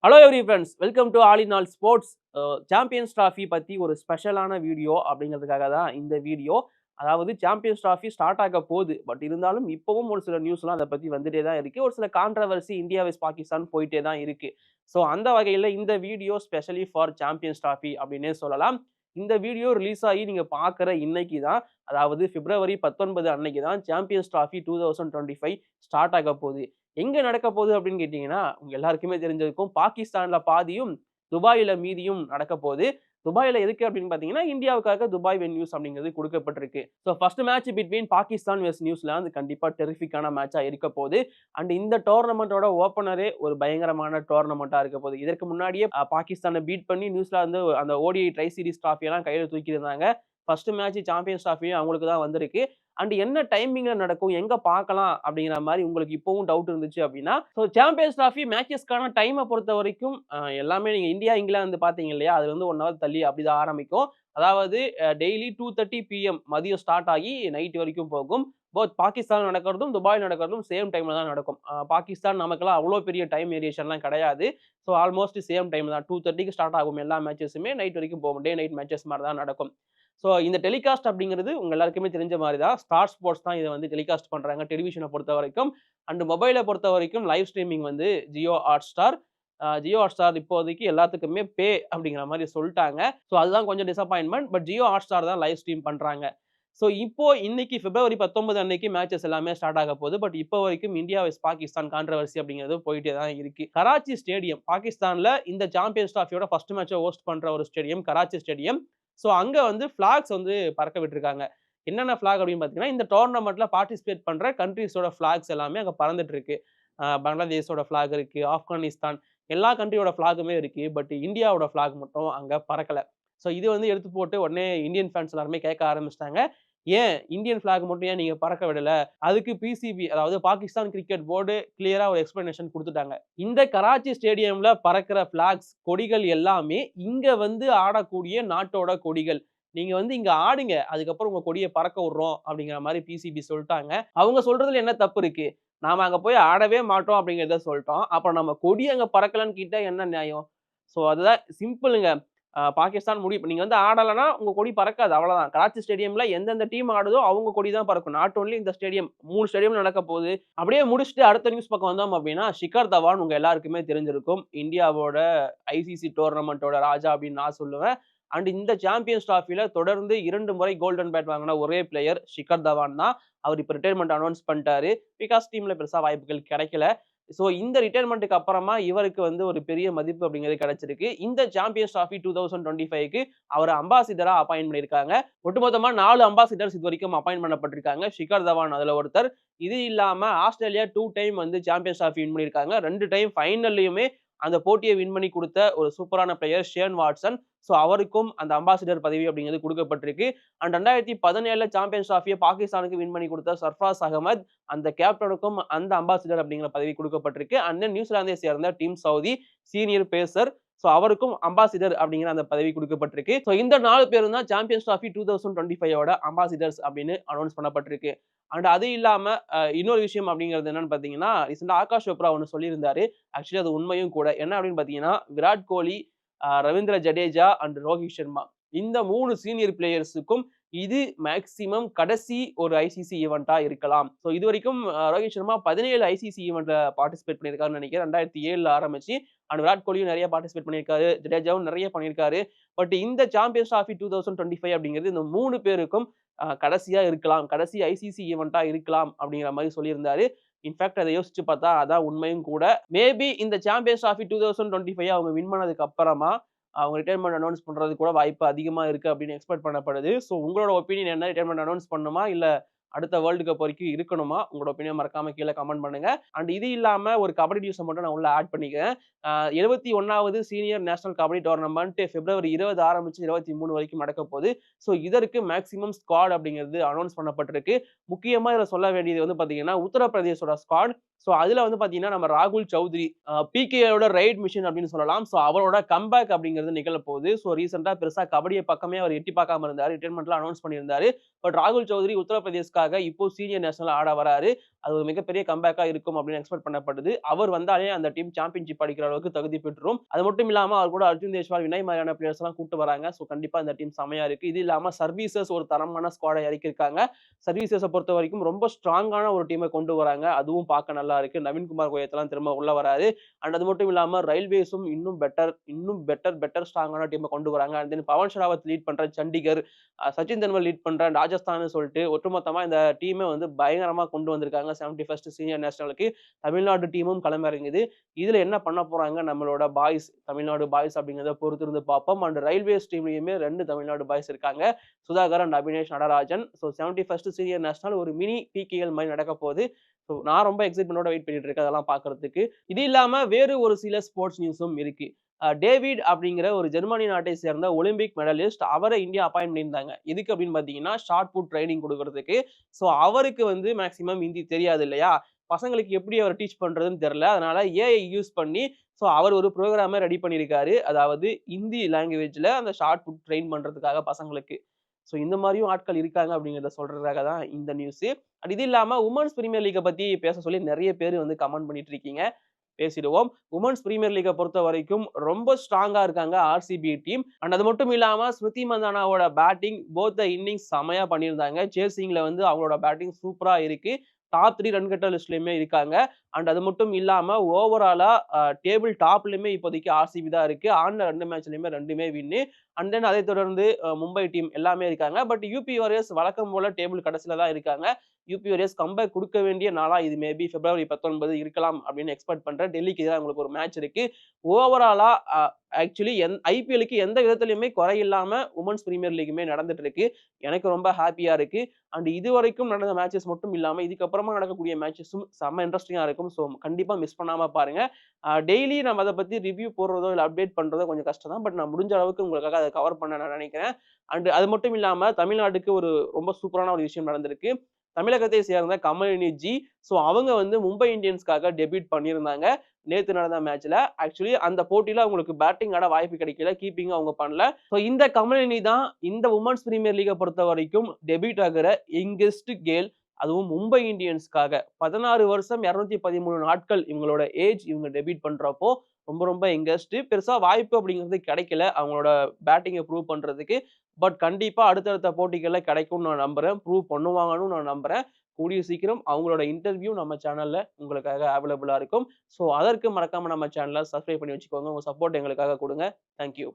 Hello every friends, welcome to all in all sports. Champions trophy பற்றி ஒரு ஸ்பெஷலான video அப்படிங்கிறதுக்காக தான் இந்த வீடியோ. அதாவது சாம்பியன்ஸ் ட்ராஃபி ஸ்டார்ட் ஆக போகுது. பட் இருந்தாலும் இப்போவும் ஒரு சில நியூஸ்லாம் அதை பற்றி வந்துட்டே தான் இருக்குது. ஒரு சில கான்ட்ரவர்சி இந்தியா வெஸ் பாகிஸ்தான் போயிட்டே தான் இருக்குது. ஸோ அந்த வகையில் இந்த video specially for champions trophy அப்படின்னே சொல்லலாம். இந்த வீடியோ ரிலீஸ் ஆகி நீங்கள் பார்க்குற இன்னைக்கு தான், அதாவது பிப்ரவரி 19 அன்னைக்கு தான் சாம்பியன்ஸ் ட்ராஃபி 2025 ஸ்டார்ட் ஆக போகுது. எங்க நடக்க போகுது அப்படின்னு கேட்டீங்கன்னா, உங்க எல்லாருக்குமே தெரிஞ்சிருக்கும். பாகிஸ்தான்ல பாதியும், துபாயில மீதியும் நடக்க போகுது. துபாயில எதுக்கு அப்படின்னு பார்த்தீங்கன்னா, இந்தியாவுக்காக துபாய் வென்யூஸ் அப்படிங்கிறது குடுக்கப்பட்டிருக்கு. So first match between Pakistan versus New Zealand கண்டிப்பா டெரிஃபிக்கான மேட்சா இருக்க போகுது. அண்ட் இந்த டோர்னமெண்ட்டோட ஓப்பனரே ஒரு பயங்கரமான டோர்னமெண்ட்டா இருக்க போகுது. இதற்கு முன்னாடியே பாகிஸ்தானை பீட் பண்ணி நியூசிலாந்து அந்த ஓடிஐ ட்ரை சீரிஸ் ட்ராஃபி எல்லாம் கையில தூக்கியிருந்தாங்க. ஃபர்ஸ்ட் மேட்ச் சாம்பியன்ஸ் ட்ராஃபியும் அவங்களுக்கு தான் வந்திருக்கு. அண்ட் என்ன டைமிங்ல நடக்கும், எங்க பார்க்கலாம் அப்படிங்கிற மாதிரி உங்களுக்கு இப்பவும் டவுட் இருந்துச்சு அப்படின்னா, ஸோ சாம்பியன்ஸ் ட்ராஃபி மேட்சஸ்க்கான டைமை பொறுத்த வரைக்கும் எல்லாமே நீங்க இந்தியா இங்கிலாந்து பார்த்தீங்க இல்லையா, அது வந்து 1 ஹவர் தள்ளி அப்படிதான் ஆரம்பிக்கும். அதாவது டெய்லி 2:30 PM மதியம் ஸ்டார்ட் ஆகி நைட் வரைக்கும் போகும். போத் பாகிஸ்தான் நடக்கிறதும் துபாய் நடக்கிறதும் சேம் டைம்ல தான் நடக்கும். பாகிஸ்தான் நமக்கெல்லாம் அவ்வளோ பெரிய டைம் வேரியேஷன்லாம் கிடையாது. ஸோ ஆல்மோஸ்ட் சேம் டைம் தான். 2:30க்கு ஸ்டார்ட் ஆகும் எல்லா மேட்சஸுமே. நைட் வரைக்கும் போகும். டே நைட் மேட்சஸ் மாதிரி தான் நடக்கும். ஸோ இந்த டெலிகாஸ்ட் அப்படிங்கிறது உங்க எல்லாருக்குமே தெரிஞ்ச மாதிரி தான். ஸ்டார் ஸ்போர்ட்ஸ் தான் இதை வந்து டெலிகாஸ்ட் பண்றாங்க டெலிவிஷனை பொறுத்த வரைக்கும். அண்ட் மொபைலை பொறுத்த வரைக்கும் லைவ் ஸ்ட்ரீமிங் வந்து ஜியோ ஹாட்ஸ்டார். ஜியோ ஹாட்ஸ்டார் இப்போதைக்கு எல்லாத்துக்குமே பே அப்படிங்கிற மாதிரி சொல்லிட்டாங்க. ஸோ அதுதான் கொஞ்சம் டிசப்பாயின்மெண்ட். பட் ஜியோ ஹாட்ஸ்டார் தான் லைவ் ஸ்ட்ரீம் பண்றாங்க. ஸோ இப்போ இன்னைக்கு பிப்ரவரி 19 அன்னைக்கு மேட்சஸ் எல்லாமே ஸ்டார்ட் ஆக போகுது. பட் இப்போ வரைக்கும் இந்தியா வெஸ் பாகிஸ்தான் கான்ட்ரவர்சி அப்படிங்கிறது போயிட்டே தான் இருக்கு. கராச்சி ஸ்டேடியம் பாகிஸ்தான்ல இந்த சாம்பியன்ஸ் டிராஃபியோட ஃபர்ஸ்ட் மேட்சை ஹோஸ்ட் பண்ற ஒரு ஸ்டேடியம் கராச்சி ஸ்டேடியம். ஸோ அங்க வந்து ஃபிளாக்ஸ் வந்து பறக்க விட்டுருக்காங்க. என்னென்ன ஃபிளாக் அப்படின்னு பார்த்தீங்கன்னா, இந்த டோர்னமெண்ட்ல பார்ட்டிசிபேட் பண்ற கண்ட்ரீஸோட ஃபிளாக்ஸ் எல்லாமே அங்க பறந்துட்டு இருக்கு. பங்களாதேஷோட ஃபிளாக் இருக்கு, ஆப்கானிஸ்தான் எல்லா கண்ட்ரியோட ஃபிளாகுமே இருக்கு. பட் இந்தியாவோட ஃபிளாக் மட்டும் அங்க பறக்கல. ஸோ இது வந்து எடுத்து போட்டு உடனே இந்தியன் ஃபேன்ஸ் எல்லாருமே கேட்க ஆரம்பிச்சிட்டாங்க. ஏன் இந்தியன் ஃபிளாக் மட்டும் ஏன் நீங்க பறக்க விடல? அதுக்கு பிசிபி அதாவது பாகிஸ்தான் கிரிக்கெட் போர்டு கிளியரா ஒரு எக்ஸ்பிளனேஷன் குடுத்துட்டாங்க. இந்த கராச்சி ஸ்டேடியம்ல பறக்கிற ஃபிளாக்ஸ் கொடிகள் எல்லாமே இங்க வந்து ஆடக்கூடிய நாட்டோட கொடிகள். நீங்க வந்து இங்க ஆடுங்க. அதுக்கப்புறம் உங்க கொடிய பறக்க விடுறோம் அப்படிங்கிற மாரி பிசிபி சொல்ட்டாங்க. அவங்க சொல்றதுல என்ன தப்பு இருக்கு? நாம அங்க போய் ஆடவே மாட்டோம் அப்படிங்கிறத சொல்ட்டோம். அப்புறம் நம்ம கொடி அங்க பறக்கலன்னு கேட்டா என்ன நியாயம்? ஸோ அதுதான் சிம்பிளுங்க. பாகிஸ்தான் முடிவு நீங்க வந்து ஆடலன்னா உங்க கொடி பறக்காது அவ்வளவுதான். கராச்சி ஸ்டேடியம்ல எந்தெந்த டீம் ஆடுதோ அவங்க கொடி தான் பறக்கும். நாட் ஒன்லி இந்த ஸ்டேடியம் 3 ஸ்டேடியம் நடக்க போகுது. அப்படியே முடிச்சுட்டு அடுத்த நியூஸ் பக்கம் வந்தோம் அப்படின்னா, ஷிகர் தவான் உங்க எல்லாருக்குமே தெரிஞ்சிருக்கும். இந்தியாவோட ஐசிசி டோர்னமெண்டோட ராஜா அப்படின்னு நான் சொல்லுவேன். அண்ட் இந்த சாம்பியன்ஸ் டிராஃபில தொடர்ந்து 2 முறை கோல்டன் பேட் வாங்கின ஒரே பிளேயர் ஷிகர் தவான் தான். அவர் இப்ப ரிட்டயர்மெண்ட் அனௌன்ஸ் பண்ணிட்டாரு. விகாஸ் டீம்ல பெருசா வாய்ப்புகள் கிடைக்கல. ஸோ இந்த ரிட்டயர்மெண்ட்டுக்கு அப்புறமா இவருக்கு வந்து ஒரு பெரிய மதிப்பு அப்படிங்கிறது கிடைச்சிருக்கு. இந்த சாம்பியன்ஸ் டிராஃபி 2025க்கு அவரை அம்பாசிடரா அப்பாயிண்ட் பண்ணியிருக்காங்க. ஒட்டுமொத்தமா 4 அம்பாசிடர்ஸ் இது வரைக்கும் அப்பாயிண்ட் பண்ணப்பட்டிருக்காங்க. ஷிகர் தவான் அதுல ஒருத்தர். இது இல்லாம ஆஸ்திரேலியா 2 டைம் வந்து சாம்பியன்ஸ் டிராஃபி வின் பண்ணியிருக்காங்க. 2 டைம் ஃபைனல்லயுமே அந்த போட்டியை வின் பண்ணி கொடுத்த ஒரு சூப்பரான பிளேயர் ஷேன் வாட்சன். ஸோ அவருக்கும் அந்த அம்பாசிடர் பதவி அப்படிங்கிறது கொடுக்கப்பட்டிருக்கு. அண்ட் 2017 சாம்பியன்ஸ் டிராஃபியை பாகிஸ்தானுக்கு வின் பண்ணி கொடுத்த சர்ஃப்ராஸ் அகமது அந்த கேப்டனுக்கும் அந்த அம்பாசிடர் அப்படிங்கிற பதவி கொடுக்கப்பட்டிருக்கு. அண்ட் தென் நியூசிலாந்தை சேர்ந்த Tim Southee senior pacer. So அவருக்கும் அம்பாசிடர் அப்படிங்கிற அந்த பதவி கொடுக்கப்பட்டிருக்கு. ஸோ இந்த 4 பேரும் தான் சாம்பியன்ஸ் டிராஃபி 2025யோட அம்பாசிடர்ஸ் அப்படின்னு அனௌன்ஸ் பண்ணப்பட்டிருக்கு. அண்ட் அது இல்லாம இன்னொரு விஷயம் அப்படிங்கிறது என்னன்னு பார்த்தீங்கன்னா, ரீசெண்டா ஆகாஷ் சோப்ரா ஒண்ணு சொல்லியிருந்தாரு. ஆக்சுவலி அது உண்மையும் கூட. என்ன அப்படின்னு பார்த்தீங்கன்னா, விராட் கோலி, ரவீந்திர ஜடேஜா அண்ட் ரோஹித் சர்மா இந்த 3 சீனியர் பிளேயர்ஸுக்கும் இது மேக்ஸிமம் கடைசி ஒரு ஐசிசி ஈவென்ட்டா இருக்கலாம். ஸோ இதுவரைக்கும் ரோஹித் சர்மா 17 ஐசிசி ஈவென்ட்ல பார்ட்டிசிபேட் பண்ணியிருக்காருன்னு நினைக்கிறேன். 2007ல ஆரம்பிச்சு. அண்ட் விராட் கோலியும் நிறைய பார்ட்டிசிபேட் பண்ணியிருக்காரு. ஜடேஜாவும் நிறைய பண்ணியிருக்காரு. பட் இந்த சாம்பியன்ஸ் டிராஃபி 2025 அப்படிங்கிறது இந்த 3 பேருக்கும் கடைசியா இருக்கலாம். கடைசி ஐசிசி ஈவென்ட்டா இருக்கலாம் அப்படிங்கிற மாதிரி சொல்லியிருந்தாரு. இன்ஃபேக்ட் அதை யோசிச்சு பார்த்தா அதான் உண்மையும் கூட. மேபி இந்த சாம்பியன்ஸ் டிராஃபி 2025 அவங்க வின் பண்ணதுக்கு அப்புறமா அவங்க ரிட்டயர்மெண்ட் அனௌன்ஸ் பண்றது கூட வாய்ப்பு அதிகமா இருக்கு அப்படின்னு எக்ஸ்பெக்ட் பண்ணப்படுது. ஸோ உங்களோட ஒப்பீனியன் என்ன? ரிட்டயர்மெண்ட் அனௌன்ஸ் பண்ணுமா? இல்ல அடுத்த வேர்ல்டு கப் வரைக்கும் இருக்கணுமா? உங்களோட ஒப்பீனியன் மறக்காம கீழ கமெண்ட் பண்ணுங்க. அண்ட் இது இல்லாம ஒரு கபடி நியூஸ மட்டும் நான் உள்ள ஆட் பண்ணிக்கிறேன். 71வது சீனியர் நேஷனல் கபடி டோர்னமெண்ட் பிப்ரவரி 20 ஆரம்பிச்சு 23 வரைக்கும் நடக்க போகுது. ஸோ இதற்கு மேக்ஸிமம் ஸ்குவாட் அப்படிங்கிறது அனௌன்ஸ் பண்ணப்பட்டிருக்கு. முக்கியமா இதுல சொல்ல வேண்டியது வந்து பாத்தீங்கன்னா, உத்தரப்பிரதேசோட ஸ்குவாட். ஸோ அதுல வந்து பாத்தீங்கன்னா, நம்ம ராகுல் சௌத்ரி பிகேயோட ரைட் மிஷன் அப்படின்னு சொல்லலாம். ஸோ அவரோட கம்பேக் அப்படிங்கிறது நிகழப்போகுது. ஸோ ரீசெண்டா பெருசா கபடியை பக்கமே அவர் எட்டி பார்க்காம இருந்தாரு. ரிட்டயர்மெண்ட்லாம் அனௌன்ஸ் பண்ணியிருந்தாரு. பட் ராகுல் சௌத்ரி உத்தரப்பிரதேஷ்காக இந்தியன்ஸ்க்காக இப்போ சீனியர் நேஷனல் ஆட வராரு. அது ஒரு மிகப்பெரிய கம்பேக்கா இருக்கும் அப்படின்னு எக்ஸ்பெக்ட் பண்ணப்படுது. அவர் வந்தாலே அந்த டீம் சாம்பியன்ஷிப் அடிக்கிற அளவுக்கு தகுதி பெற்றுரும். அது மட்டும் இல்லாம அவர் கூட அர்ஜுன் தேஷ்வால், வினய் மாதிரியான பிளேயர்ஸ் எல்லாம் கூட்டு வராங்க. ஸோ கண்டிப்பா இந்த டீம் செமையா இருக்கு. இது இல்லாம சர்வீசஸ் ஒரு தரமான ஸ்குவாட இறக்கியிருக்காங்க. சர்வீசஸ பொறுத்த வரைக்கும் ரொம்ப ஸ்ட்ராங்கான ஒரு டீமை கொண்டு வராங்க. அதுவும் பார்க்க நல்லா இருக்கு. நவீன்குமார் கோயத்லாம் திரும்ப உள்ள வராரு. அண்ட் அது மட்டும் இல்லாம ரயில்வேஸும் இன்னும் பெட்டர் ஸ்ட்ராங்கான டீமை கொண்டு வராங்க. And then Pawan Sehrawat lead பண்ற சண்டிகர், சச்சின் தென்மல் லீட் பண்ற ராஜஸ்தான் சொல்லிட்டு ஒட்டுமொத்தமா இந்த டீமை வந்து பயங்கரமா கொண்டு வந்திருக்காங்க. 71st சீனியர் நேஷனலுக்கு தமிழ்நாடு டீமும் களமிறங்குது. இதுல என்ன பண்ண போறாங்க நம்மளோட பாய்ஸ், தமிழ்நாடு பாய்ஸ் அப்படிங்கிறத பொறுத்திருந்து பார்ப்போம். அண்ட் ரயில்வேஸ் டீம்லயுமே 2 தமிழ்நாடு பாய்ஸ் இருக்காங்க. Sudhakar and Abinesh Natarajan. So 71st senior national ஒரு மினி டிகேஎல் மாதிரி நடக்க போகுது. ஸோ நான் ரொம்ப எக்ஸைட்மெண்டோட வெயிட் பண்ணிட்டு இருக்கேன் அதெல்லாம் பார்க்கறதுக்கு. இது இல்லாம வேறு ஒரு சில ஸ்போர்ட்ஸ் நியூஸும் இருக்கு. டேவிட் அப்படிங்கிற ஒரு ஜெர்மனி நாட்டை சேர்ந்த ஒலிம்பிக் மெடலிஸ்ட், அவரை இந்தியா அப்பாயிண்ட் பண்ணியிருந்தாங்க. எதுக்கு அப்படின்னு பார்த்தீங்கன்னா ஷார்ட் புட் ட்ரைனிங் கொடுக்கறதுக்கு. ஸோ அவருக்கு வந்து மேக்ஸிமம் ஹிந்தி தெரியாது இல்லையா? பசங்களுக்கு எப்படி அவர் டீச் பண்றதுன்னு தெரியல. அதனால ஏஐ யூஸ் பண்ணி அவர் ஒரு ப்ரோகிராமை ரெடி பண்ணியிருக்காரு. அதாவது ஹிந்தி லாங்குவேஜ்ல அந்த ஷார்ட் புட் ட்ரெயின் பண்றதுக்காக பசங்களுக்கு. ஸோ இந்த மாதிரியும் ஆட்கள் இருக்காங்க அப்படிங்கிறத சொல்றதுக்காக தான் இந்த நியூஸ். இது இல்லாம உமன்ஸ் பிரீமியர் லீக்கை பத்தி பேச சொல்லி நிறைய பேர் வந்து கமெண்ட் பண்ணிட்டு இருக்கீங்க. பேசிடுவோம். உமன்ஸ் பிரீமியர் லீக்கை பொறுத்த வரைக்கும் ரொம்ப ஸ்ட்ராங்கா இருக்காங்க ஆர்சிபி டீம். அண்ட் அது மட்டும் இல்லாம ஸ்மிருதி மந்தானாவோட பேட்டிங் போத் த இன்னிங்ஸ் செமையா பண்ணியிருந்தாங்க. சேசிங்ல வந்து அவங்களோட பேட்டிங் சூப்பரா இருக்கு. டாப் 3 ரன் கட்டர் லிஸ்ட்லயுமே இருக்காங்க. அண்ட் அது மட்டும் இல்லாம ஓவராலா டேபிள் டாப்லயுமே இப்போதைக்கு ஆர்சிபி தான் இருக்கு. ஆடின 2 மேட்ச்லயுமே 2மே வின்னு. அண்ட் தென் அதை தொடர்ந்து மும்பை டீம் எல்லாமே இருக்காங்க. பட் யூபி வாரியர்ஸ் வழக்கம் போல டேபிள் கடைசியில தான் இருக்காங்க. யூபி வாரியர்ஸ் கம்பேக் கொடுக்க வேண்டிய நாளா இது மேபி பிப்ரவரி 19 இருக்கலாம் அப்படின்னு எக்ஸ்பெக்ட் பண்றேன். டெல்லிக்கு எதிராக உங்களுக்கு ஒரு மேட்ச் இருக்கு. ஓவராலா ஆக்சுவலி ஐபிஎலுக்கு எந்த விதத்திலுமே குறையில்லாம உமன்ஸ் பிரீமியர் லீக்குமே நடந்துட்டு இருக்கு. எனக்கு ரொம்ப ஹாப்பியா இருக்கு. அண்ட் இது வரைக்கும் நடந்த மேட்சஸ் மட்டும் இல்லாம இதுக்கப்புறமா நடக்கக்கூடிய மேட்சஸும் செம்ம இன்ட்ரெஸ்டிங்கா இருக்கும். ஸோ கண்டிப்பா மிஸ் பண்ணாம பாருங்க. டெய்லி நம்ம அதை பத்தி ரிவ்யூ போடுறதோ இல்லை அப்டேட் பண்றதோ கொஞ்சம் கஷ்டம் தான். பட் நான் முடிஞ்ச அளவுக்கு உங்களுக்காக அதை கவர் பண்ண நான் நினைக்கிறேன். அண்ட் அது மட்டும் இல்லாம தமிழ்நாட்டுக்கு ஒரு ரொம்ப சூப்பரான ஒரு விஷயம் நடந்திருக்கு. தமிழகத்தை சேர்ந்த கமலினி ஜி, அவங்க வந்து மும்பை இந்தியன்ஸ்க்காக டெபியூட் பண்ணியிருந்தாங்க நேத்து நடந்த மேட்ச்ல. ஆக்சுவலி அந்த போட்டியில அவங்களுக்கு பேட்டிங் ஆட வாய்ப்பு கிடைக்கல, கீப்பிங் அவங்க பண்ணல. இந்த கமலினி தான் இந்த உமன்ஸ் பிரீமியர் லீகை பொறுத்த வரைக்கும் டெபியூட் ஆகிற யங்கஸ்ட் கேர்ள். அதுவும் மும்பை இந்தியன்ஸ்க்காக 16 வருஷம் 213 நாட்கள் இவங்களோட ஏஜ். இவங்க டெபியூட் பண்றப்போ ரொம்ப ரொம்ப யங்கஸ்ட். பெருசா வாய்ப்பு அப்படிங்கிறது கிடைக்கல அவங்களோட பேட்டிங்கை ப்ரூவ் பண்றதுக்கு. பட் கண்டிப்பா அடுத்தடுத்த போட்டிகள்ல கிடைக்கும்னு நான் நம்புறேன். ப்ரூவ் பண்ணுவாங்கன்னு நான் நம்புறேன். கூடிய சீக்கிரம் அவங்களோட இன்டர்வியூ நம்ம சேனல்ல உங்களுக்காக அவைலபிளா இருக்கும். அதற்கு மறக்காம நம்ம சேனலை சப்ஸ்கிரைப் பண்ணி வச்சுக்கோங்க. உங்க சப்போர்ட் எங்களுக்காக கொடுங்க. தேங்க்யூ.